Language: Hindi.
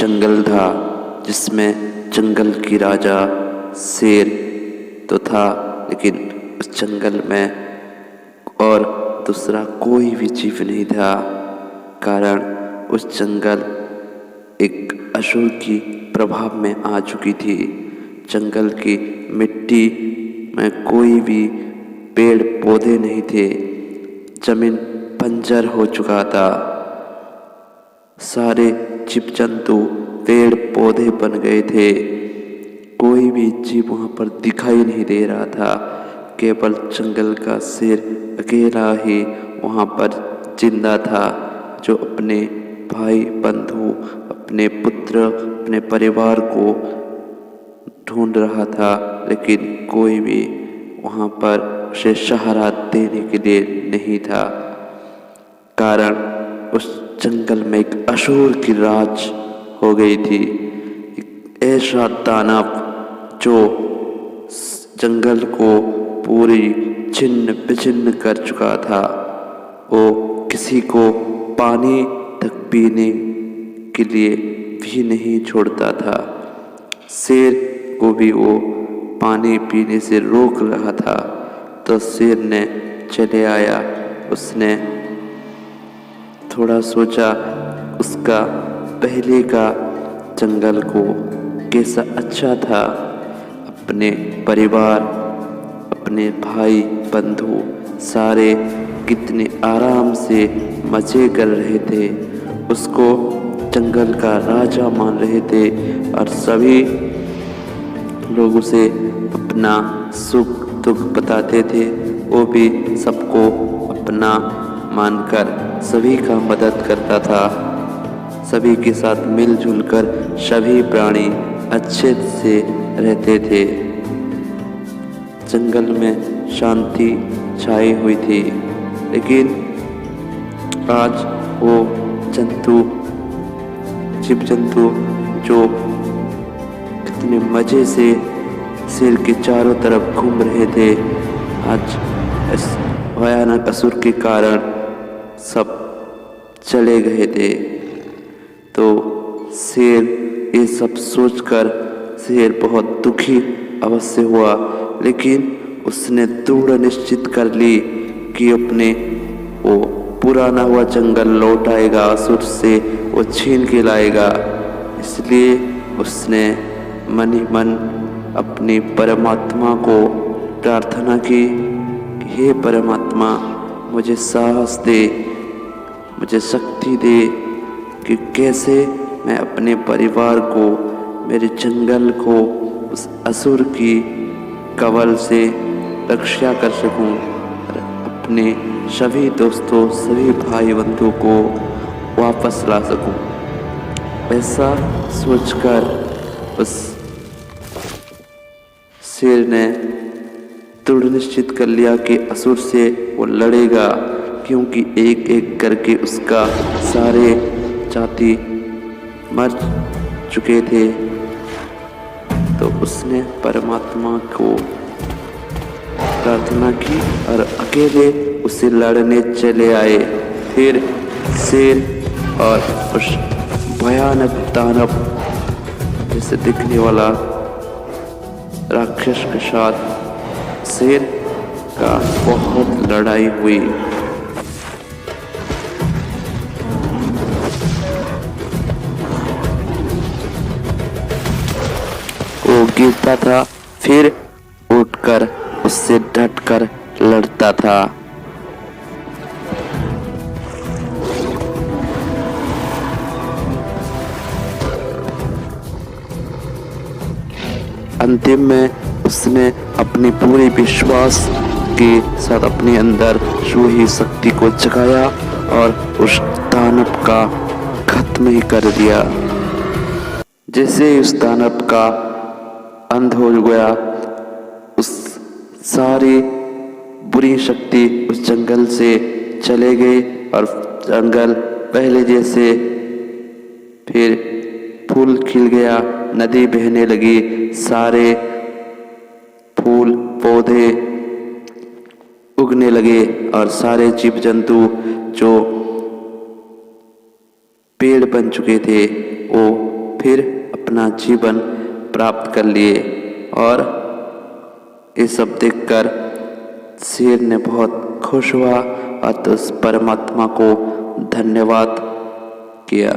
जंगल था जिसमें जंगल की राजा शेर तो था, लेकिन उस जंगल में और दूसरा कोई भी जीव नहीं था। कारण उस जंगल एक असुर की प्रभाव में आ चुकी थी। जंगल की मिट्टी में कोई भी पेड़ पौधे नहीं थे। जमीन बंजर हो चुका था। सारे जीव जंतु पेड़ पौधे बन गए थे। कोई भी जीव वहाँ पर दिखाई नहीं दे रहा था। केवल जंगल का शेर अकेला ही वहाँ पर जिंदा था, जो अपने भाई बंधु, अपने पुत्र, अपने परिवार को ढूंढ रहा था, लेकिन कोई भी वहाँ पर उसे सहारा देने के लिए नहीं था। कारण उस जंगल में एक असुर की राज हो गई थी। एक ऐसा दानव जो जंगल को पूरी छिन्न विछिन्न कर चुका था। वो किसी को पानी तक पीने के लिए भी नहीं छोड़ता था। शेर को भी वो पानी पीने से रोक रहा था। तो शेर ने चले आया। उसने थोड़ा सोचा उसका पहले का जंगल को कैसा अच्छा था। अपने परिवार, अपने भाई बंधु सारे कितने आराम से मज़े कर रहे थे। उसको जंगल का राजा मान रहे थे और सभी लोग उसे अपना सुख दुख बताते थे। वो भी सबको अपना मानकर सभी का मदद करता था। सभी के साथ मिलजुल कर सभी प्राणी अच्छे से रहते थे। जंगल में शांति छाई हुई थी। लेकिन आज वो जीव जंतु जो कितने मज़े से शेर के चारों तरफ घूम रहे थे, आज इस भयानक असुर के कारण सब चले गए थे। तो शेर ये सब सोचकर शेर बहुत दुखी अवश्य हुआ, लेकिन उसने दृढ़ निश्चित कर ली कि अपने वो पुराना हुआ जंगल लौट आएगा, असुर से वो छीन के लाएगा। इसलिए उसने मन ही मन अपनी परमात्मा को प्रार्थना की, हे परमात्मा मुझे साहस दे, मुझे शक्ति दे कि कैसे मैं अपने परिवार को, मेरे जंगल को उस असुर की कवल से रक्षा कर सकूं और अपने सभी दोस्तों, सभी भाई बंधुओं को वापस ला सकूं। ऐसा सोचकर उस शेर ने दृढ़ निश्चित कर लिया कि असुर से वो लड़ेगा, क्योंकि एक एक करके उसका सारे जाति मर चुके थे। तो उसने परमात्मा को प्रार्थना की और अकेले उसे लड़ने चले आए। फिर शेर और उस भयानक दानव जैसे दिखने वाला राक्षस के साथ शेर का बहुत लड़ाई हुई। वो गिरता था, फिर उठकर उससे डटकर लड़ता था। अंतिम में उसने अपनी पूरी विश्वास के साथ अपने अंदर रूही शक्ति को जगाया और उस दानव का खत्म ही कर दिया। जैसे ही उस दानव का अंत हो गया, उस सारी बुरी शक्ति उस जंगल से चले गई और जंगल पहले जैसे फिर फूल खिल गया, नदी बहने लगी, सारे फूल पौधे उगने लगे और सारे जीव जंतु जो पेड़ बन चुके थे वो फिर अपना जीवन प्राप्त कर लिए। और ये सब देखकर शेर ने बहुत खुश हुआ और तो उस परमात्मा को धन्यवाद किया।